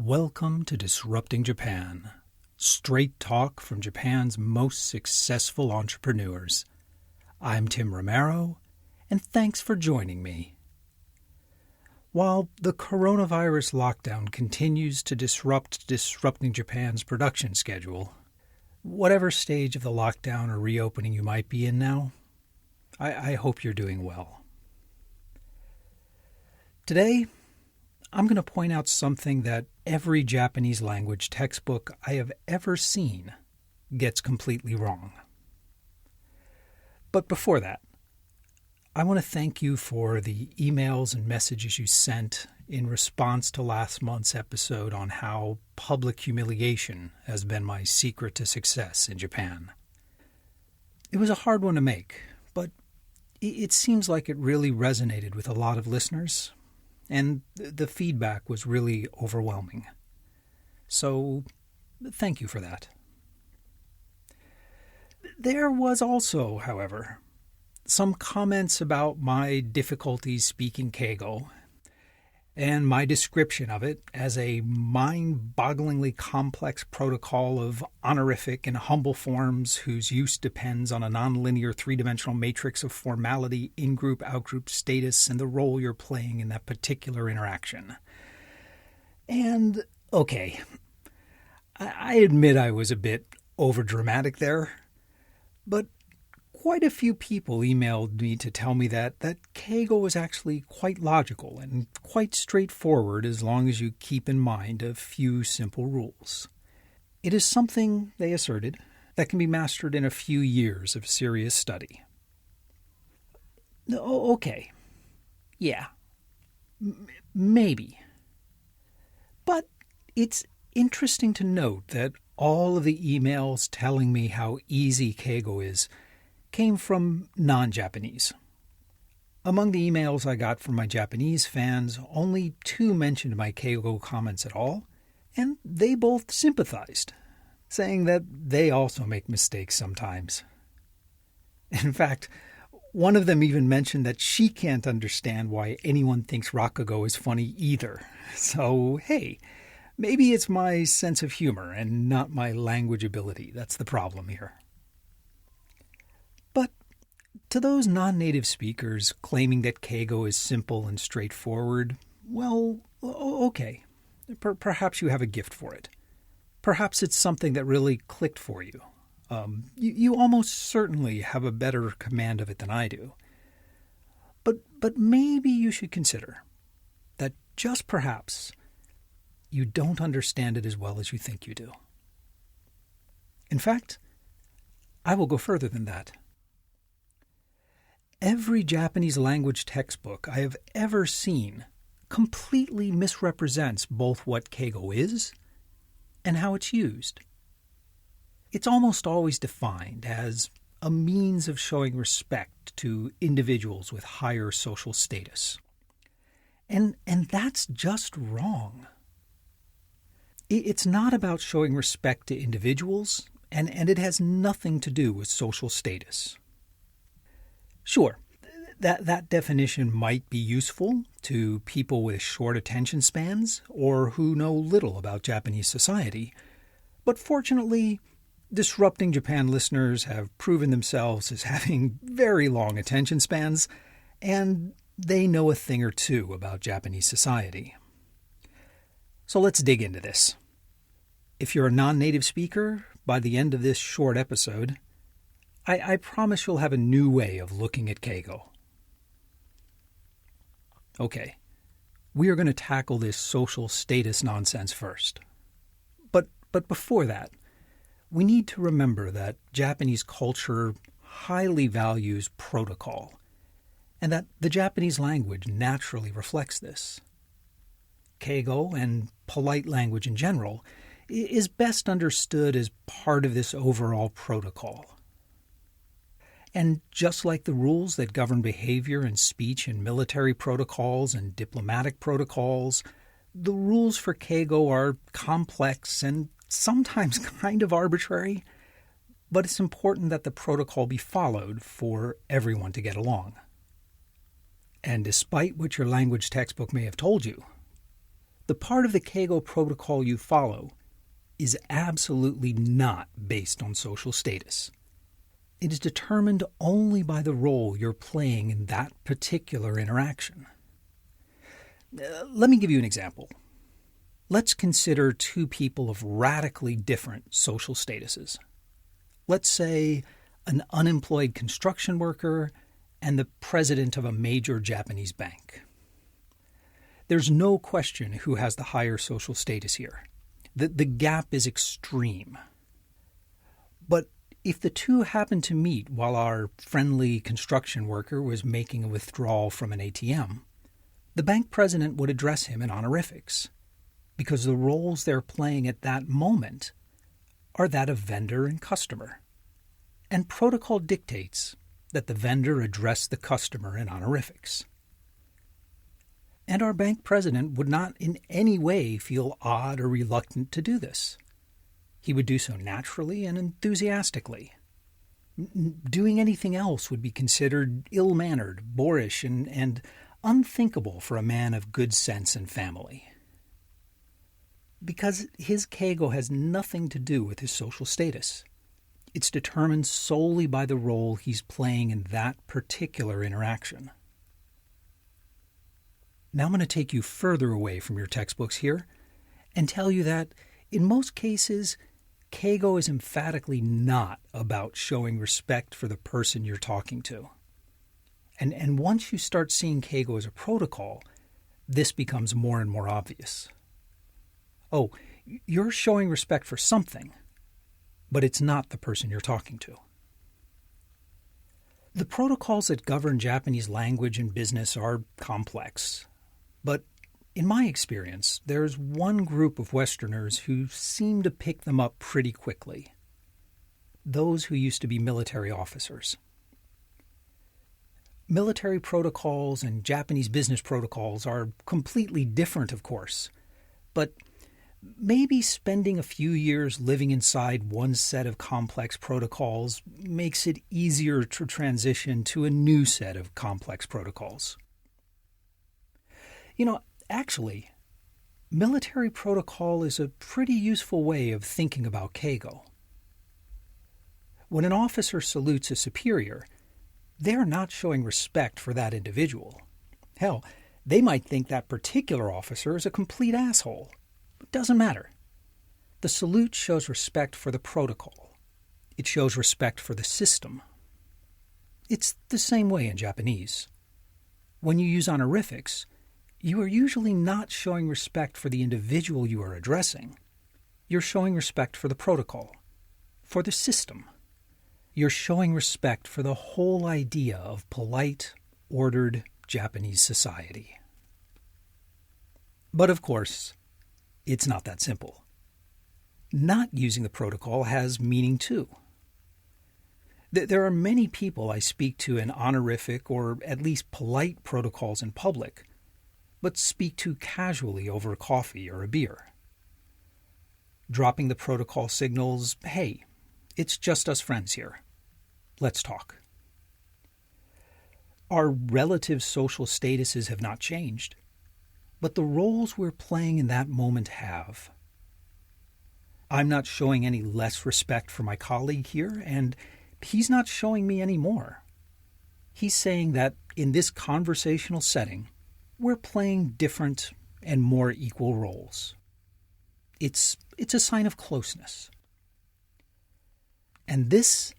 Welcome to Disrupting Japan, straight talk from Japan's most successful entrepreneurs. I'm Tim Romero, and thanks for joining me. While the coronavirus lockdown continues to disrupting Japan's production schedule, whatever stage of the lockdown or reopening you might be in now, I hope you're doing well. Today, I'm going to point out something that every Japanese language textbook I have ever seen gets completely wrong. But before that, I want to thank you for the emails and messages you sent in response to last month's episode on how public humiliation has been my secret to success in Japan. It was a hard one to make, but it seems like it really resonated with a lot of listeners. And the feedback was really overwhelming. So, thank you for that. There was also, however, some comments about my difficulties speaking keigo and my description of it as a mind-bogglingly complex protocol of honorific and humble forms whose use depends on a nonlinear three-dimensional matrix of formality, in-group, out-group status, and the role you're playing in that particular interaction. And, okay, I admit I was a bit overdramatic there, but quite a few people emailed me to tell me that keigo was actually quite logical and quite straightforward as long as you keep in mind a few simple rules. It is something, they asserted, that can be mastered in a few years of serious study. Okay. Yeah. Maybe. But it's interesting to note that all of the emails telling me how easy keigo is came from non-Japanese. Among the emails I got from my Japanese fans, only 2 mentioned my keigo comments at all, and they both sympathized, saying that they also make mistakes sometimes. In fact, one of them even mentioned that she can't understand why anyone thinks rakugo is funny either. So, hey, maybe it's my sense of humor and not my language ability that's the problem here. But to those non-native speakers claiming that keigo is simple and straightforward, well, okay. Perhaps you have a gift for it. Perhaps it's something that really clicked for you. You almost certainly have a better command of it than I do. But maybe you should consider that just perhaps you don't understand it as well as you think you do. In fact, I will go further than that. Every Japanese language textbook I have ever seen completely misrepresents both what keigo is and how it's used. It's almost always defined as a means of showing respect to individuals with higher social status. And that's just wrong. It's not about showing respect to individuals, and it has nothing to do with social status. Sure, that definition might be useful to people with short attention spans or who know little about Japanese society, but fortunately, Disrupting Japan listeners have proven themselves as having very long attention spans, and they know a thing or two about Japanese society. So let's dig into this. If you're a non-native speaker, by the end of this short episode, I promise you'll have a new way of looking at keigo. Okay, we are going to tackle this social status nonsense first. But before that, we need to remember that Japanese culture highly values protocol, and that the Japanese language naturally reflects this. Keigo, and polite language in general, is best understood as part of this overall protocol. And just like the rules that govern behavior and speech in military protocols and diplomatic protocols, the rules for keigo are complex and sometimes kind of arbitrary, but it's important that the protocol be followed for everyone to get along. And despite what your language textbook may have told you, The part of the keigo protocol you follow is absolutely not based on social status. It is determined only by the role you're playing in that particular interaction. Let me give you an example. Let's consider two people of radically different social statuses. Let's say an unemployed construction worker and the president of a major Japanese bank. There's no question who has the higher social status here. The gap is extreme. But if the two happened to meet while our friendly construction worker was making a withdrawal from an ATM, the bank president would address him in honorifics, because the roles they're playing at that moment are that of vendor and customer. And protocol dictates that the vendor address the customer in honorifics. And our bank president would not in any way feel odd or reluctant to do this. He would do so naturally and enthusiastically. Doing anything else would be considered ill-mannered, boorish, and unthinkable for a man of good sense and family. Because his keigo has nothing to do with his social status. It's determined solely by the role he's playing in that particular interaction. Now I'm going to take you further away from your textbooks here and tell you that, in most cases, keigo is emphatically not about showing respect for the person you're talking to. And once you start seeing keigo as a protocol, this becomes more and more obvious. Oh, you're showing respect for something, but it's not the person you're talking to. The protocols that govern Japanese language and business are complex. But in my experience, there's one group of Westerners who seem to pick them up pretty quickly. Those who used to be military officers. Military protocols and Japanese business protocols are completely different, of course. But maybe spending a few years living inside one set of complex protocols makes it easier to transition to a new set of complex protocols. Actually, military protocol is a pretty useful way of thinking about keigo. When an officer salutes a superior, they're not showing respect for that individual. Hell, they might think that particular officer is a complete asshole. It doesn't matter. The salute shows respect for the protocol. It shows respect for the system. It's the same way in Japanese. When you use honorifics, you are usually not showing respect for the individual you are addressing. You're showing respect for the protocol, for the system. You're showing respect for the whole idea of polite, ordered Japanese society. But of course, it's not that simple. Not using the protocol has meaning too. There are many people I speak to in honorific or at least polite protocols in public, but speak to casually over coffee or a beer. Dropping the protocol signals, hey, it's just us friends here. Let's talk. Our relative social statuses have not changed, but the roles we're playing in that moment have. I'm not showing any less respect for my colleague here, and he's not showing me any more. He's saying that in this conversational setting, we're playing different and more equal roles. It's a sign of closeness. And this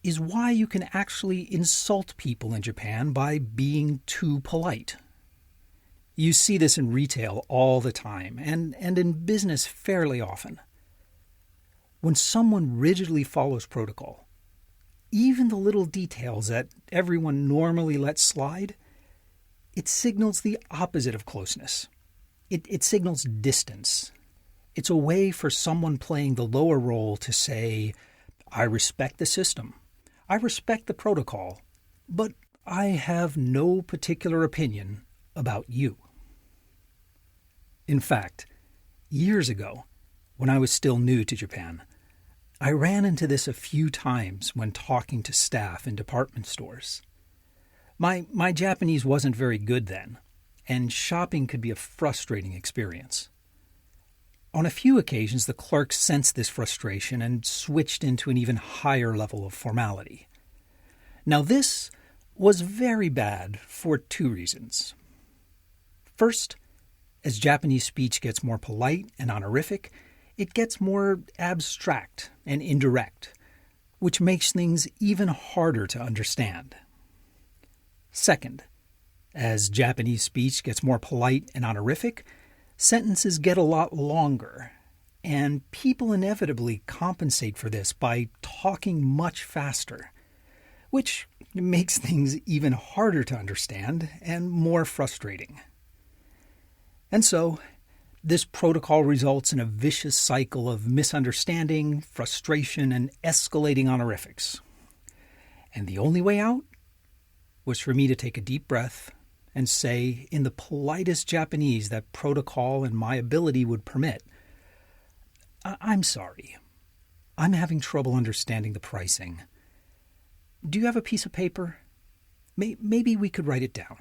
is why you can actually insult people in Japan by being too polite. You see this in retail all the time, and in business fairly often. When someone rigidly follows protocol, even the little details that everyone normally lets slide, it signals the opposite of closeness. It signals distance. It's a way for someone playing the lower role to say, I respect the system, I respect the protocol, but I have no particular opinion about you. In fact, years ago, when I was still new to Japan, I ran into this a few times when talking to staff in department stores. My Japanese wasn't very good then, and shopping could be a frustrating experience. On a few occasions, the clerk sensed this frustration and switched into an even higher level of formality. Now, this was very bad for two reasons. First, as Japanese speech gets more polite and honorific, it gets more abstract and indirect, which makes things even harder to understand. Second, as Japanese speech gets more polite and honorific, sentences get a lot longer, and people inevitably compensate for this by talking much faster, which makes things even harder to understand and more frustrating. And so, this protocol results in a vicious cycle of misunderstanding, frustration, and escalating honorifics. And the only way out was for me to take a deep breath and say, in the politest Japanese that protocol and my ability would permit, I'm sorry. I'm having trouble understanding the pricing. Do you have a piece of paper? Maybe we could write it down.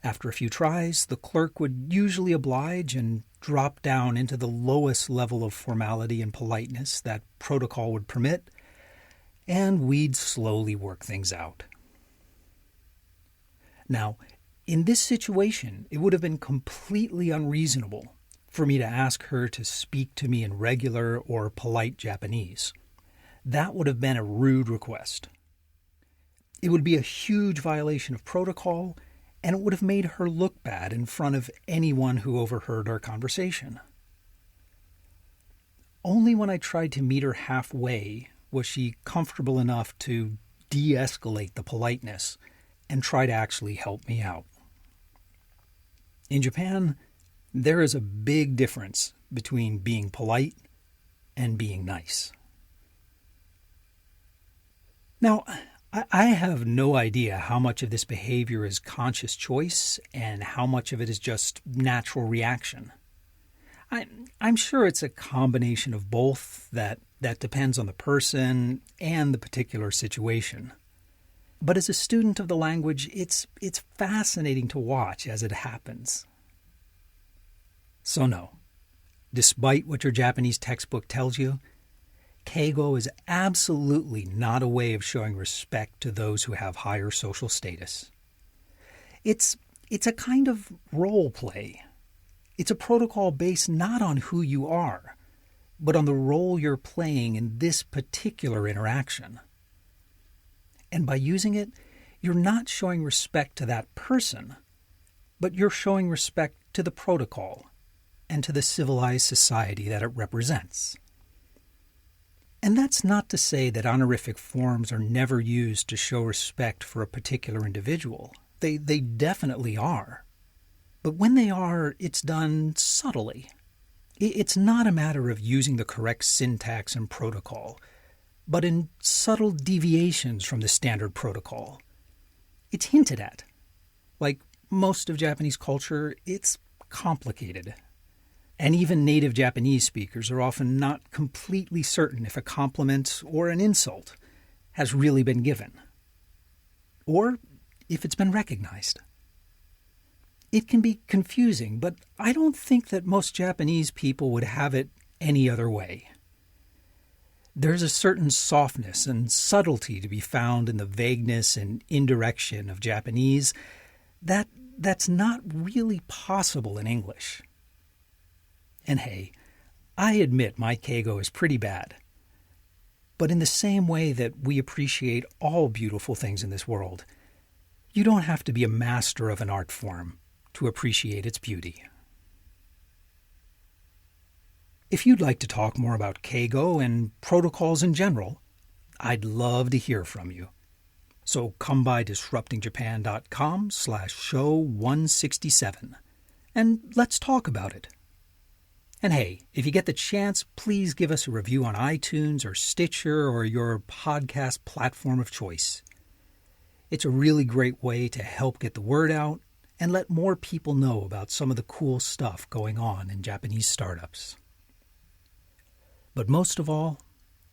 After a few tries, the clerk would usually oblige and drop down into the lowest level of formality and politeness that protocol would permit, and we'd slowly work things out. Now, in this situation, it would have been completely unreasonable for me to ask her to speak to me in regular or polite Japanese. That would have been a rude request. It would be a huge violation of protocol, and it would have made her look bad in front of anyone who overheard our conversation. Only when I tried to meet her halfway was she comfortable enough to de-escalate the politeness and try to actually help me out. In Japan, there is a big difference between being polite and being nice. Now, I have no idea how much of this behavior is conscious choice and how much of it is just natural reaction. I'm sure it's a combination of both that depends on the person and the particular situation. But as a student of the language, it's fascinating to watch as it happens. So no, despite what your Japanese textbook tells you, keigo is absolutely not a way of showing respect to those who have higher social status. It's a kind of role play. It's a protocol based not on who you are, but on the role you're playing in this particular interaction. And by using it, you're not showing respect to that person, but you're showing respect to the protocol and to the civilized society that it represents. And that's not to say that honorific forms are never used to show respect for a particular individual. They definitely are. But when they are, it's done subtly. It's not a matter of using the correct syntax and protocol, but in subtle deviations from the standard protocol. It's hinted at. Like most of Japanese culture, it's complicated. And even native Japanese speakers are often not completely certain if a compliment or an insult has really been given, or if it's been recognized. It can be confusing, but I don't think that most Japanese people would have it any other way. There's a certain softness and subtlety to be found in the vagueness and indirection of Japanese that's not really possible in English. And hey, I admit my keigo is pretty bad. But in the same way that we appreciate all beautiful things in this world, you don't have to be a master of an art form to appreciate its beauty. If you'd like to talk more about keigo and protocols in general, I'd love to hear from you. So come by disruptingjapan.com/show167 and let's talk about it. And hey, if you get the chance, please give us a review on iTunes or Stitcher or your podcast platform of choice. It's a really great way to help get the word out and let more people know about some of the cool stuff going on in Japanese startups. But most of all,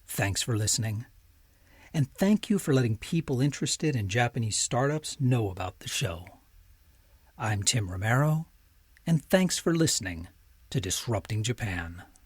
thanks for listening. And thank you for letting people interested in Japanese startups know about the show. I'm Tim Romero, and thanks for listening to Disrupting Japan.